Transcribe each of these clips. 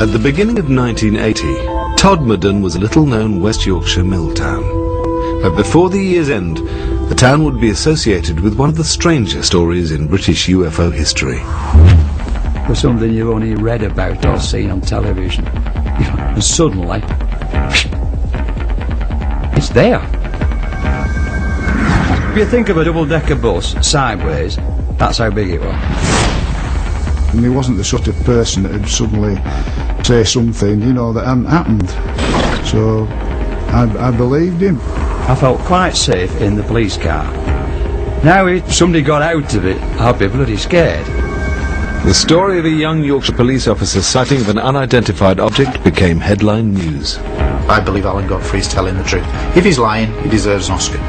At the beginning of 1980, Todmorden was a little-known West Yorkshire mill town. But before the year's end, the town would be associated with one of the stranger stories in British UFO history. It was something you only read about or seen on television. And suddenly, it's there. If you think of a double-decker bus sideways, that's how big it was. And he wasn't the sort of person that would suddenly say something, you know, that hadn't happened. So I believed him. I felt quite safe in the police car. Now if somebody got out of it, I'd be bloody scared. The story of a young Yorkshire police officer's sighting of an unidentified object became headline news. I believe Alan Godfrey is telling the truth. If he's lying, he deserves an Oscar.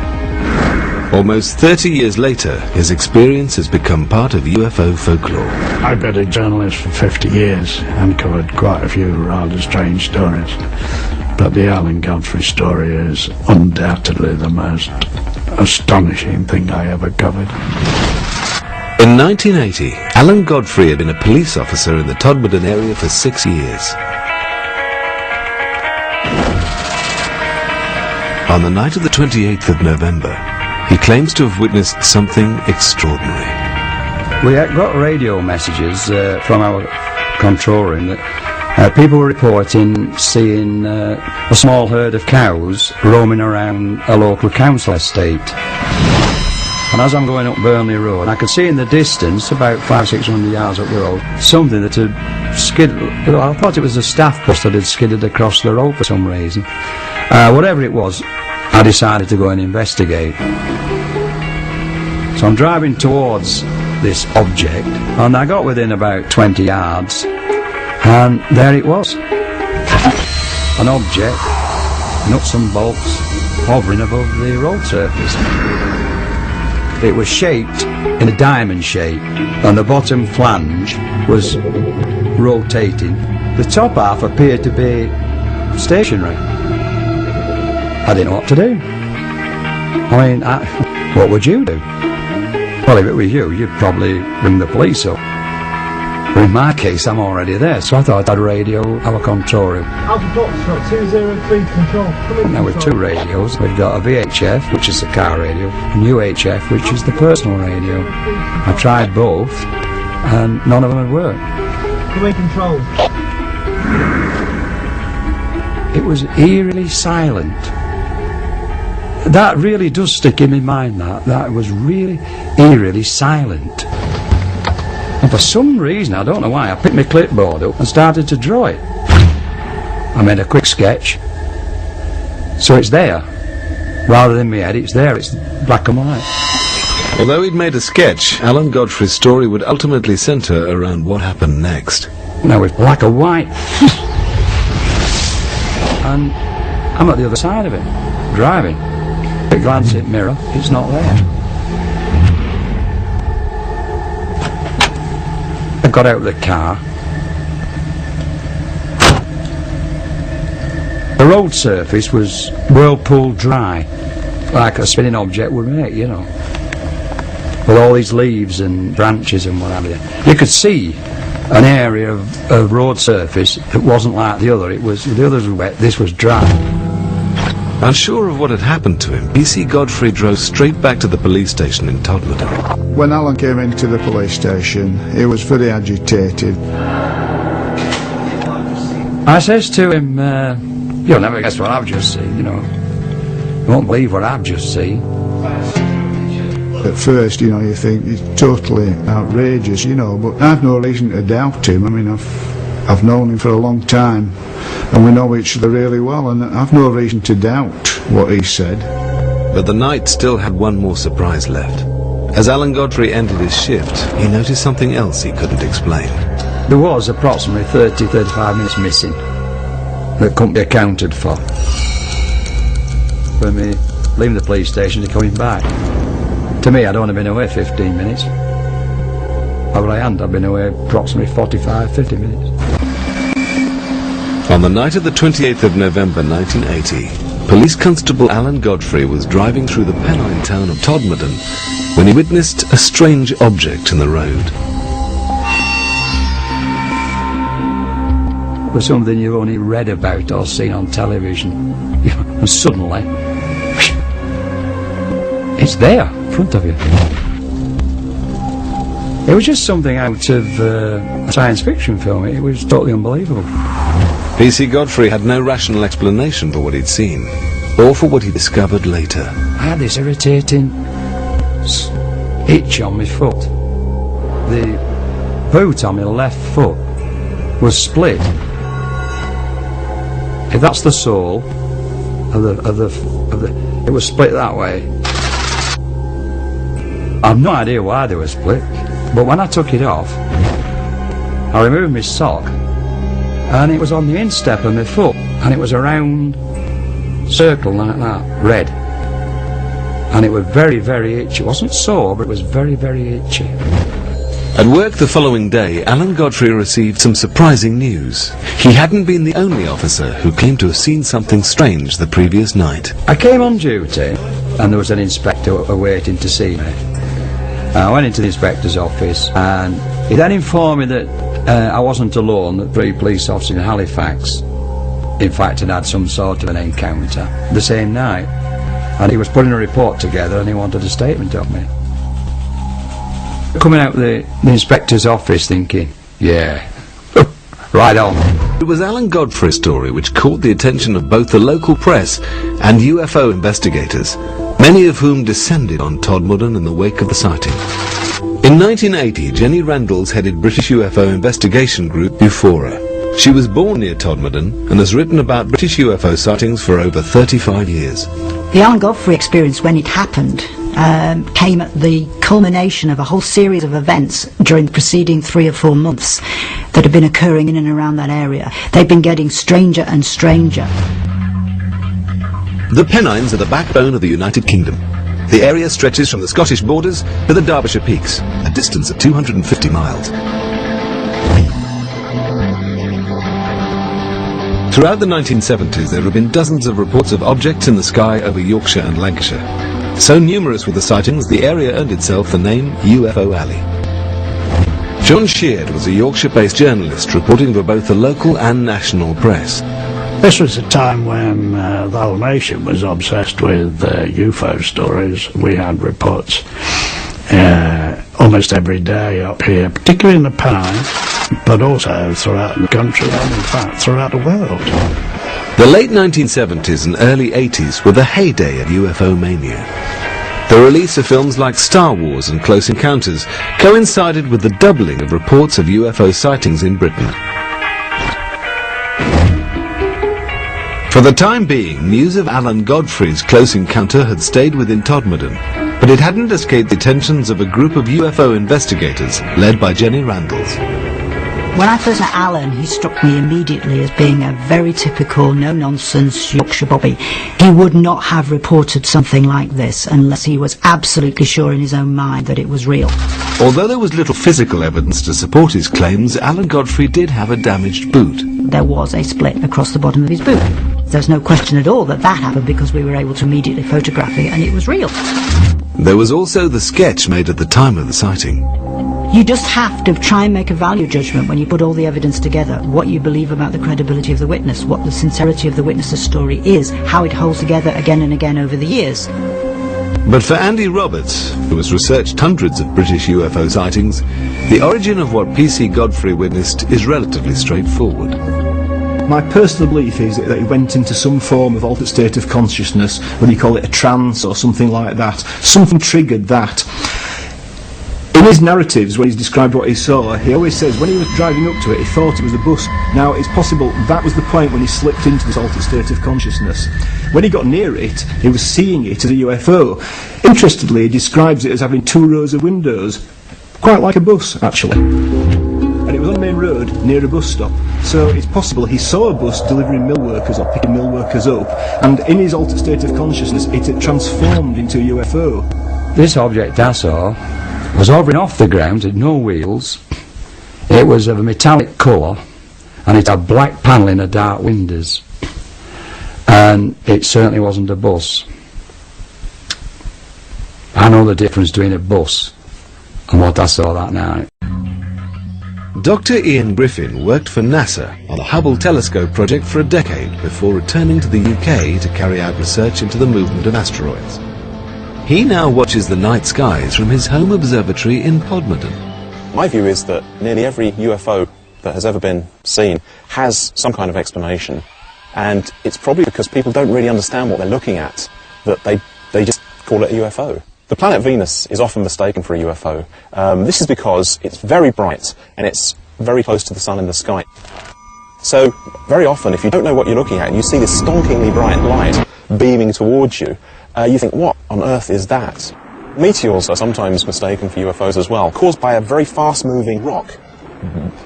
Almost 30 years later, his experience has become part of UFO folklore. I've been a journalist for 50 years and covered quite a few rather strange stories. But the Alan Godfrey story is undoubtedly the most astonishing thing I ever covered. In 1980, Alan Godfrey had been a police officer in the Todmorden area for 6 years. On the night of the 28th of November, he claims to have witnessed something extraordinary. We got radio messages from our control room that people were reporting seeing a small herd of cows roaming around a local council estate. And as I'm going up Burnley Road, I could see in the distance, about 500-600 yards up the road, something that had skidded. I thought it was a staff bus that had skidded across the road for some reason. Whatever it was, I decided to go and investigate. So I'm driving towards this object, and I got within about 20 yards, and there it was. An object, nuts and bolts, hovering above the road surface. It was shaped in a diamond shape, and the bottom flange was rotating. The top half appeared to be stationary. I didn't know what to do. I mean, what would you do? Well, if it were you, you'd probably ring the police up. But in my case, I'm already there, so I thought I'd radio our control room. Alpha Foxtrot 203 control. Now with two radios, we've got a VHF, which is the car radio, and UHF, which is the personal radio. I tried both, and none of them had worked. Three control. It was eerily silent. That really does stick in my mind, that was really eerily silent. And for some reason, I don't know why, I picked my clipboard up and started to draw it. I made a quick sketch. So it's there. Rather than my head, it's there, it's black and white. Although he'd made a sketch, Alan Godfrey's story would ultimately centre around what happened next. Now it's black and white. And I'm at the other side of it, driving. I glance at the mirror, it's not there. I got out of the car. The road surface was whirlpool dry, like a spinning object would make, you know, with all these leaves and branches and what have you. You could see an area of road surface that wasn't like the other. The others were wet, this was dry. Unsure of what had happened to him, PC Godfrey drove straight back to the police station in Todmorden. When Alan came into the police station, he was very agitated. I says to him, you'll never guess what I've just seen, you know. You won't believe what I've just seen. At first, you know, you think he's totally outrageous, you know, but I've no reason to doubt him. I mean, I've known him for a long time, and we know each other really well, and I've no reason to doubt what he said. But the night still had one more surprise left. As Alan Godfrey ended his shift, he noticed something else he couldn't explain. There was approximately 30-35 minutes missing that couldn't be accounted for. From me leaving the police station to coming back. To me, I'd only been away 15 minutes. Over I hadn't, I'd been away approximately 45-50 minutes. On the night of the 28th of November 1980, Police Constable Alan Godfrey was driving through the Pennine town of Todmorden when he witnessed a strange object in the road. was something you've only read about or seen on television. And suddenly, it's there, in front of you. It was just something out of a science fiction film. It was totally unbelievable. P.C. Godfrey had no rational explanation for what he'd seen, or for what he discovered later. I had this irritating itch on my foot. The boot on my left foot was split. If that's the sole of the, it was split that way. I've no idea why they were split, but when I took it off, I removed my sock, and it was on the instep of my foot, and it was a round circle like that, red, and it was very, very itchy. It wasn't sore, but it was very, very itchy. At work the following day, Alan Godfrey received some surprising news. He hadn't been the only officer who claimed to have seen something strange the previous night. I came on duty, and there was an inspector waiting to see me. I went into the inspector's office, and he then informed me that I wasn't alone, that 3 police officers in Halifax, in fact, had some sort of an encounter the same night. And he was putting a report together, and he wanted a statement of me. Coming out the inspector's office thinking, yeah, right on. It was Alan Godfrey's story which caught the attention of both the local press and UFO investigators, many of whom descended on Todmorden in the wake of the sighting. In 1980, Jenny Randalls headed British UFO investigation group UFORA. She was born near Todmorden and has written about British UFO sightings for over 35 years. The Alan Godfrey experience, when it happened, came at the culmination of a whole series of events during the preceding 3 or 4 months that had been occurring in and around that area. They've been getting stranger and stranger. The Pennines are the backbone of the United Kingdom. The area stretches from the Scottish borders to the Derbyshire Peaks, a distance of 250 miles. Throughout the 1970s, there have been dozens of reports of objects in the sky over Yorkshire and Lancashire. So numerous were the sightings, the area earned itself the name UFO Alley. John Sheard was a Yorkshire-based journalist reporting for both the local and national press. This was a time when the whole nation was obsessed with UFO stories. We had reports almost every day up here, particularly in the Pennines, but also throughout the country and in fact throughout the world. The late 1970s and early 80s were the heyday of UFO mania. The release of films like Star Wars and Close Encounters coincided with the doubling of reports of UFO sightings in Britain. For the time being, news of Alan Godfrey's close encounter had stayed within Todmorden, but it hadn't escaped the attentions of a group of UFO investigators led by Jenny Randalls. When I first met Alan, he struck me immediately as being a very typical, no-nonsense Yorkshire bobby. He would not have reported something like this unless he was absolutely sure in his own mind that it was real. Although there was little physical evidence to support his claims, Alan Godfrey did have a damaged boot. There was a split across the bottom of his boot. There's no question at all that that happened because we were able to immediately photograph it and it was real. There was also the sketch made at the time of the sighting. You just have to try and make a value judgment when you put all the evidence together, what you believe about the credibility of the witness, what the sincerity of the witness's story is, how it holds together again and again over the years. But for Andy Roberts, who has researched hundreds of British UFO sightings, the origin of what P.C. Godfrey witnessed is relatively straightforward. My personal belief is that he went into some form of altered state of consciousness, whether you call it a trance or something like that. Something triggered that. In his narratives, when he's described what he saw, he always says when he was driving up to it, he thought it was a bus. Now, it's possible that was the point when he slipped into this altered state of consciousness. When he got near it, he was seeing it as a UFO. Interestingly, he describes it as having 2 rows of windows, quite like a bus, actually. And it was on the main road, near a bus stop. So it's possible he saw a bus delivering mill workers or picking mill workers up, and in his altered state of consciousness, it had transformed into a UFO. This object I saw was hovering off the ground, it had no wheels. It was of a metallic colour, and it had black panelling and dark windows. And it certainly wasn't a bus. I know the difference between a bus and what I saw that night. Dr. Ian Griffin worked for NASA on the Hubble telescope project for a decade before returning to the UK to carry out research into the movement of asteroids. He now watches the night skies from his home observatory in Todmorden. My view is that nearly every UFO that has ever been seen has some kind of explanation, and it's probably because people don't really understand what they're looking at that they just call it a UFO. The planet Venus is often mistaken for a UFO. This is because it's very bright and it's very close to the sun in the sky. So very often, if you don't know what you're looking at and you see this stonkingly bright light beaming towards you, you think, what on earth is that? Meteors are sometimes mistaken for UFOs as well, caused by a very fast-moving rock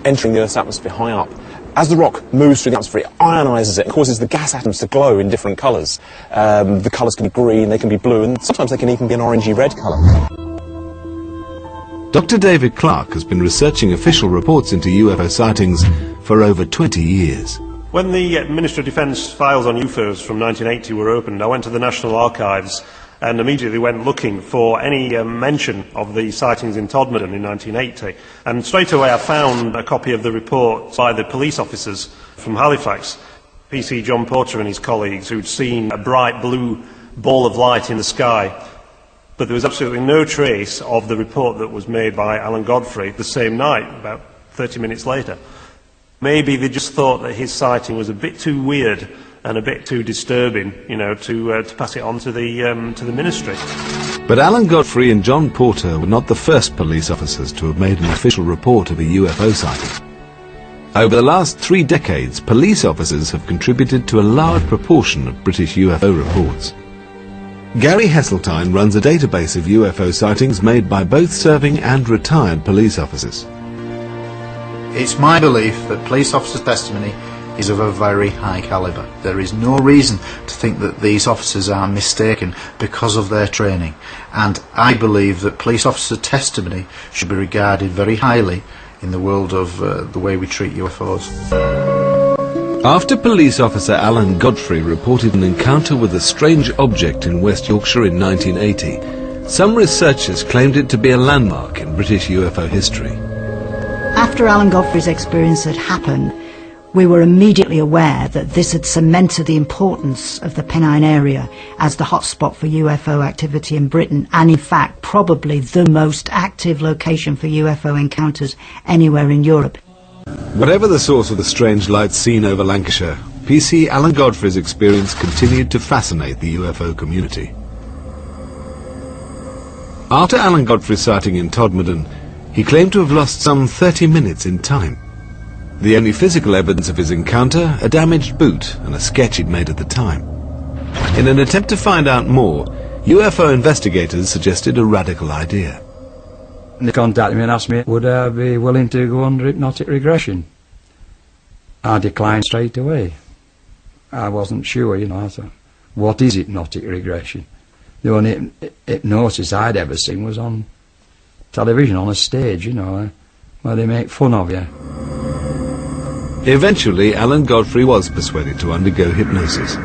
entering the Earth's atmosphere high up. As the rock moves through the atmosphere, it ionises it and causes the gas atoms to glow in different colours. The colours can be green, they can be blue, and sometimes they can even be an orangey-red colour. Dr. David Clark has been researching official reports into UFO sightings for over 20 years. When the Ministry of Defence files on UFOs from 1980 were opened, I went to the National Archives and immediately went looking for any mention of the sightings in Todmorden in 1980. And straight away I found a copy of the report by the police officers from Halifax, PC John Porter and his colleagues, who'd seen a bright blue ball of light in the sky. But there was absolutely no trace of the report that was made by Alan Godfrey the same night, about 30 minutes later. Maybe they just thought that his sighting was a bit too weird and a bit too disturbing, you know, to pass it on to the ministry. But Alan Godfrey and John Porter were not the first police officers to have made an official report of a UFO sighting. Over the last 3 decades, police officers have contributed to a large proportion of British UFO reports. Gary Heseltine runs a database of UFO sightings made by both serving and retired police officers. It's my belief that police officers' testimony is of a very high calibre. There is no reason to think that these officers are mistaken because of their training, and I believe that police officer testimony should be regarded very highly in the world of the way we treat UFOs. After police officer Alan Godfrey reported an encounter with a strange object in West Yorkshire in 1980, some researchers claimed it to be a landmark in British UFO history. After Alan Godfrey's experience had happened, we were immediately aware that this had cemented the importance of the Pennine area as the hotspot for UFO activity in Britain, and in fact probably the most active location for UFO encounters anywhere in Europe. Whatever the source of the strange lights seen over Lancashire, PC Alan Godfrey's experience continued to fascinate the UFO community. After Alan Godfrey's sighting in Todmorden, he claimed to have lost some 30 minutes in time. The only physical evidence of his encounter, a damaged boot and a sketch he'd made at the time. In an attempt to find out more, UFO investigators suggested a radical idea. They contacted me and asked me, would I be willing to go under hypnotic regression? I declined straight away. I wasn't sure, you know. I thought, what is hypnotic regression? The only hypnosis I'd ever seen was on television, on a stage, you know, where they make fun of you. Eventually, Alan Godfrey was persuaded to undergo hypnosis,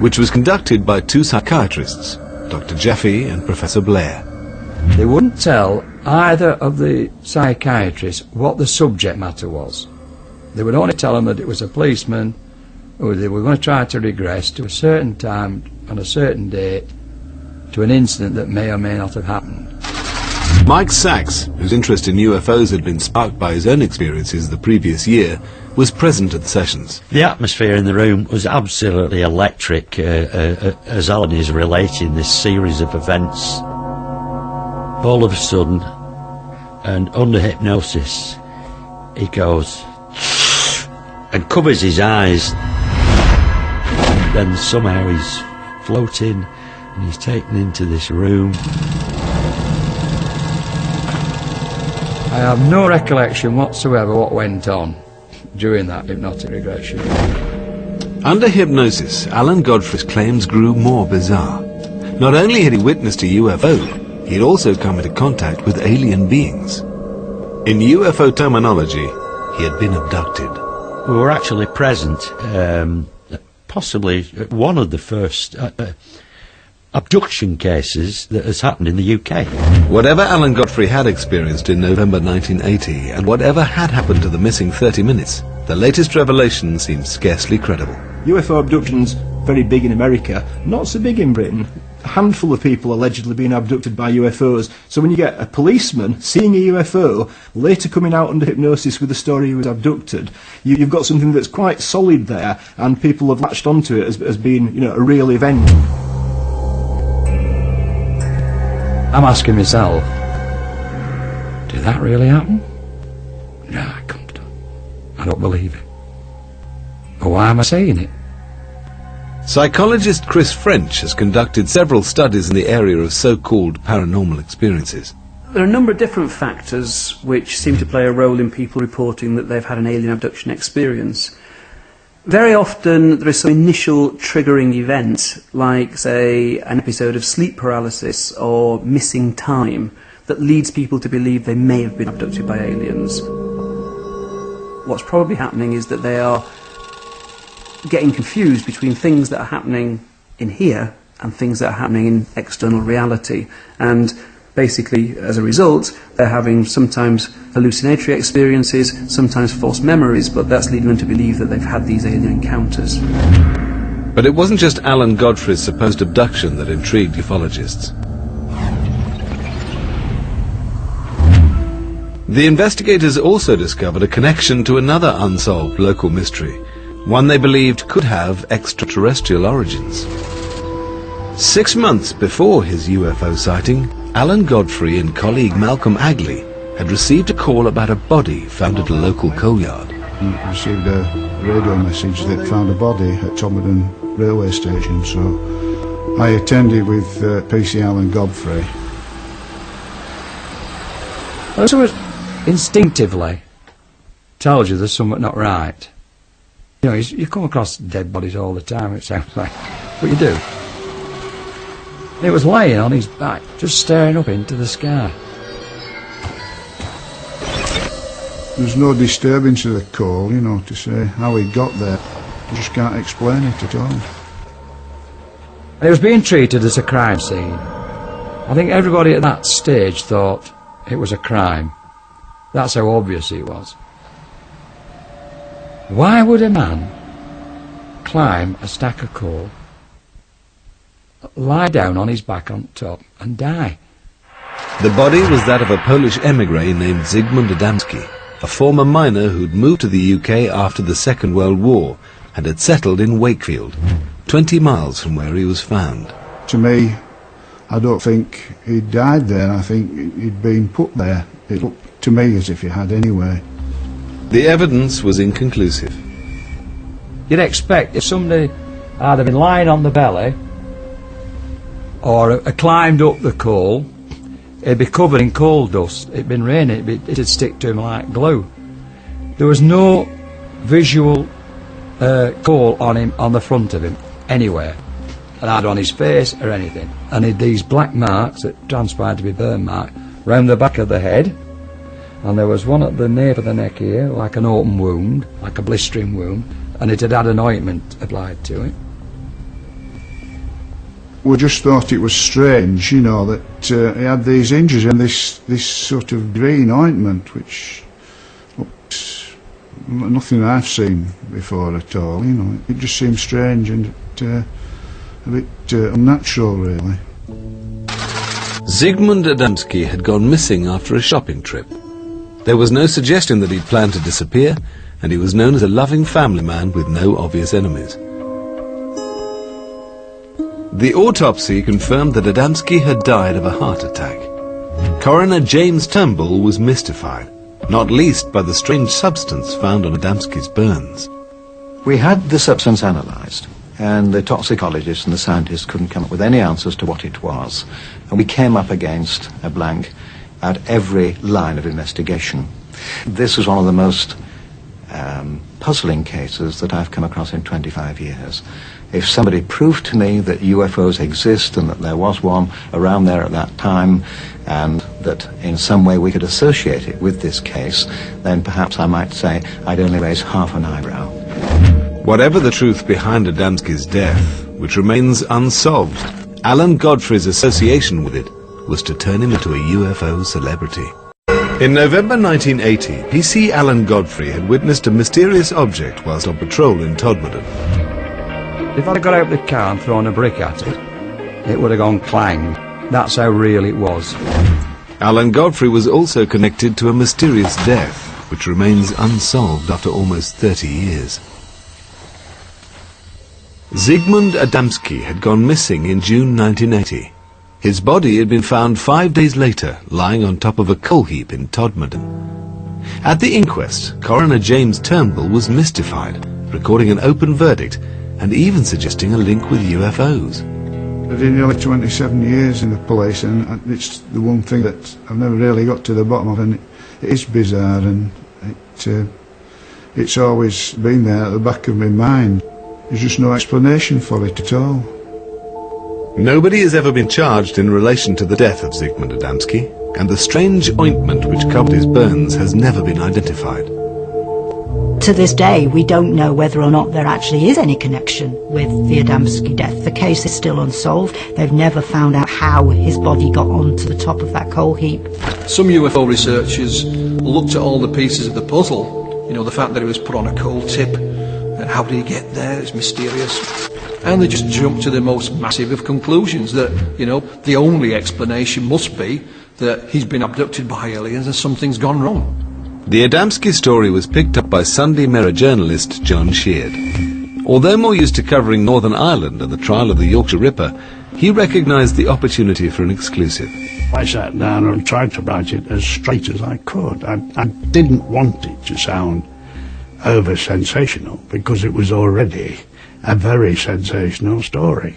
which was conducted by 2 psychiatrists, Dr. Jeffy and Professor Blair. They wouldn't tell either of the psychiatrists what the subject matter was. They would only tell them that it was a policeman who they were going to try to regress to a certain time on a certain date to an incident that may or may not have happened. Mike Sachs, whose interest in UFOs had been sparked by his own experiences the previous year, was present at the sessions. The atmosphere in the room was absolutely electric as Alan is relating this series of events. All of a sudden, and under hypnosis, he goes and covers his eyes, and then somehow he's floating and he's taken into this room. I have no recollection whatsoever what went on during that hypnotic regression. Under hypnosis, Alan Godfrey's claims grew more bizarre. Not only had he witnessed a UFO, he had also come into contact with alien beings. In UFO terminology, he had been abducted. We were actually present, possibly one of the first abduction cases that has happened in the UK. Whatever Alan Godfrey had experienced in November 1980, and whatever had happened to the missing 30 minutes, the latest revelation seems scarcely credible. UFO abductions, very big in America, not so big in Britain. A handful of people allegedly being abducted by UFOs. So when you get a policeman seeing a UFO, later coming out under hypnosis with the story he was abducted, you've got something that's quite solid there, and people have latched onto it as being, you know, a real event. I'm asking myself, did that really happen? No, I couldn't do it. I don't believe it. But why am I saying it? Psychologist Chris French has conducted several studies in the area of so-called paranormal experiences. There are a number of different factors which seem to play a role in people reporting that they've had an alien abduction experience. Very often there is some initial triggering event, like, say, an episode of sleep paralysis or missing time, that leads people to believe they may have been abducted by aliens. What's probably happening is that they are getting confused between things that are happening in here and things that are happening in external reality, and basically as a result they're having sometimes hallucinatory experiences, sometimes false memories, but that's leading them to believe that they've had these alien encounters. But it wasn't just Alan Godfrey's supposed abduction that intrigued ufologists. The investigators also discovered a connection to another unsolved local mystery, one they believed could have extraterrestrial origins. 6 months before his UFO sighting, Alan Godfrey and colleague Malcolm Agley had received a call about a body found at a local coal yard. He received a radio message that found a body at Todmorden railway station, so I attended with PC Alan Godfrey. So it instinctively tells you there's something not right. You know, you come across dead bodies all the time, it sounds like, but you do. He was laying on his back, just staring up into the sky. There's no disturbance of the call, you know, to say how he got there. You just can't explain it at all. It was being treated as a crime scene. I think everybody at that stage thought it was a crime. That's how obvious it was. Why would a man climb a stack of coal, lie down on his back on top and die? The body was that of a Polish emigre named Zygmunt Adamski, a former miner who'd moved to the UK after the Second World War and had settled in Wakefield, 20 miles from where he was found. To me, I don't think he died there. I think he'd been put there. It looked to me as if he had anyway. The evidence was inconclusive. You'd expect if somebody had been lying on the belly or climbed up the coal, it'd be covered in coal dust. It'd been raining, it'd stick to him like glue. There was no visual coal on him, on the front of him, anywhere. And either on his face or anything. And he had these black marks that transpired to be burn marks round the back of the head. And there was one at the nape of the neck here, like an open wound, like a blistering wound, and it had had an ointment applied to it. We just thought it was strange, you know, that he had these injuries and this sort of green ointment, which looked nothing I've seen before at all, you know. It just seemed strange and a bit unnatural, really. Zygmunt Adamski had gone missing after a shopping trip. There was no suggestion that he'd planned to disappear, and he was known as a loving family man with no obvious enemies. The autopsy confirmed that Adamski had died of a heart attack. Coroner James Turnbull was mystified, not least by the strange substance found on Adamski's burns. We had the substance analysed, and the toxicologists and the scientists couldn't come up with any answers to what it was, and we came up against a blank at every line of investigation. This was one of the most puzzling cases that I've come across in 25 years. If somebody proved to me that UFOs exist and that there was one around there at that time, and that in some way we could associate it with this case, then perhaps I might say I'd only raise half an eyebrow. Whatever the truth behind Adamski's death, which remains unsolved, Alan Godfrey's association with it was to turn him into a UFO celebrity. In November 1980, PC Alan Godfrey had witnessed a mysterious object whilst on patrol in Todmorden. If I'd got out of the car and thrown a brick at it, it would have gone clang. That's how real it was. Alan Godfrey was also connected to a mysterious death, which remains unsolved after almost 30 years. Zygmunt Adamski had gone missing in June 1980. His body had been found 5 days later, lying on top of a coal heap in Todmorden. At the inquest, coroner James Turnbull was mystified, recording an open verdict and even suggesting a link with UFOs. I've been nearly 27 years in the police, and it's the one thing that I've never really got to the bottom of, and it is bizarre, and it's always been there at the back of my mind. There's just no explanation for it at all. Nobody has ever been charged in relation to the death of Zygmunt Adamski, and the strange ointment which covered his burns has never been identified. To this day, we don't know whether or not there actually is any connection with the Adamski death. The case is still unsolved. They've never found out how his body got onto the top of that coal heap. Some UFO researchers looked at all the pieces of the puzzle. You know, the fact that it was put on a coal tip, and how did he get there? It's mysterious. And they just jumped to the most massive of conclusions, that, you know, the only explanation must be that he's been abducted by aliens and something's gone wrong. The Adamski story was picked up by Sunday Mirror journalist John Sheard. Although more used to covering Northern Ireland and the trial of the Yorkshire Ripper, he recognised the opportunity for an exclusive. I sat down and tried to write it as straight as I could. I didn't want it to sound over-sensational, because it was already a very sensational story.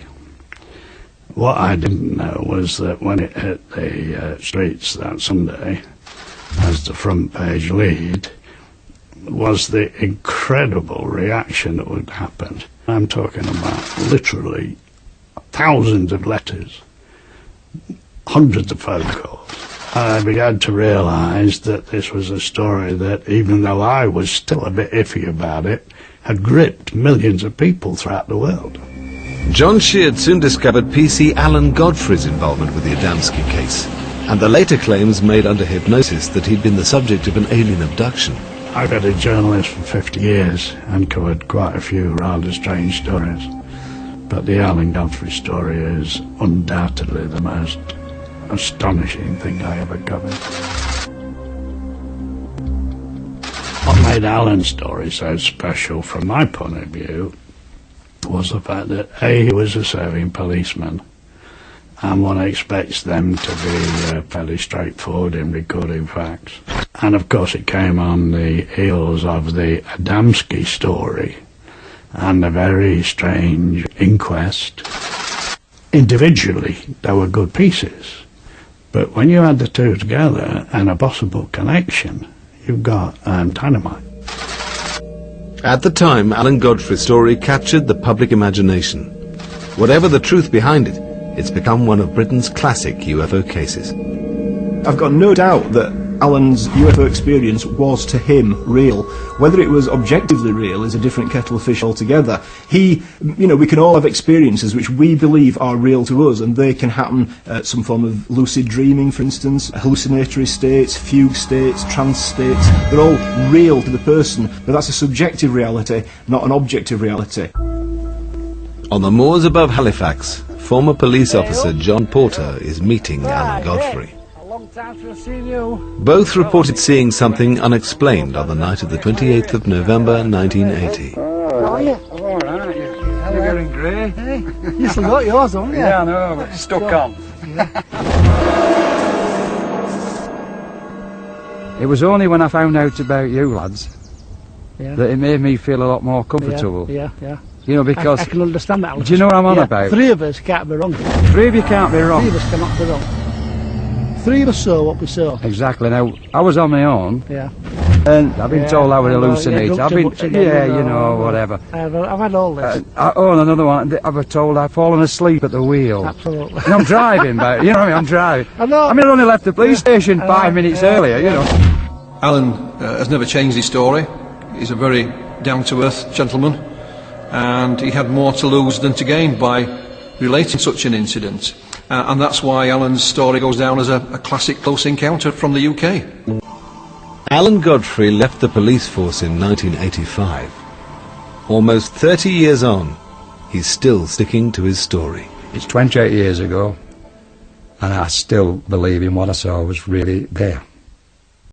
What I didn't know was that when it hit the streets that Sunday, as the front page lead, was the incredible reaction that would happen. I'm talking about literally thousands of letters, hundreds of phone calls. I began to realise that this was a story that, even though I was still a bit iffy about it, had gripped millions of people throughout the world. John Sheard soon discovered PC Alan Godfrey's involvement with the Adamski case, and the later claims made under hypnosis that he'd been the subject of an alien abduction. I've been a journalist for 50 years and covered quite a few rather strange stories, but the Alan Godfrey story is undoubtedly the most astonishing thing I ever covered. What made Alan's story so special from my point of view was the fact that A, he was a serving policeman, and one expects them to be fairly straightforward in recording facts. And of course it came on the heels of the Adamski story and a very strange inquest. Individually they were good pieces, but when you add the two together and a possible connection, you've got dynamite. At the time, Alan Godfrey's story captured the public imagination. Whatever the truth behind it, it's become one of Britain's classic UFO cases. I've got no doubt that Alan's UFO experience was to him real. Whether it was objectively real is a different kettle of fish altogether. We can all have experiences which we believe are real to us, and they can happen at some form of lucid dreaming, for instance, hallucinatory states, fugue states, trance states. They're all real to the person, but that's a subjective reality, not an objective reality. On the moors above Halifax, former police officer John Porter is meeting Alan Godfrey. Both reported seeing something unexplained on the night of the 28th of November 1980. Oh, yeah. All right, you're getting grey. Hey, you still got yours, haven't you? Yeah, I know, but stuck on. It was only when I found out about you lads that it made me feel a lot more comfortable. Yeah. You know, because I can understand that. Do you know what I'm on about? Three of us can't be wrong. Three of you can't be wrong. Three of us cannot be wrong. Three of us saw what we saw. Exactly. Now, I was on my own. Yeah. And I've been told I would hallucinate. Whatever. I've had all this. And another one. I've been told I've fallen asleep at the wheel. Absolutely. And I'm driving, but you know what I mean. I'm driving. I know. I only left the police station 5 minutes earlier. You know. Alan has never changed his story. He's a very down-to-earth gentleman, and he had more to lose than to gain by relating such an incident. And that's why Alan's story goes down as a classic close encounter from the UK. Alan Godfrey left the police force in 1985. Almost 30 years on, he's still sticking to his story. It's 28 years ago, and I still believe in what I saw was really there.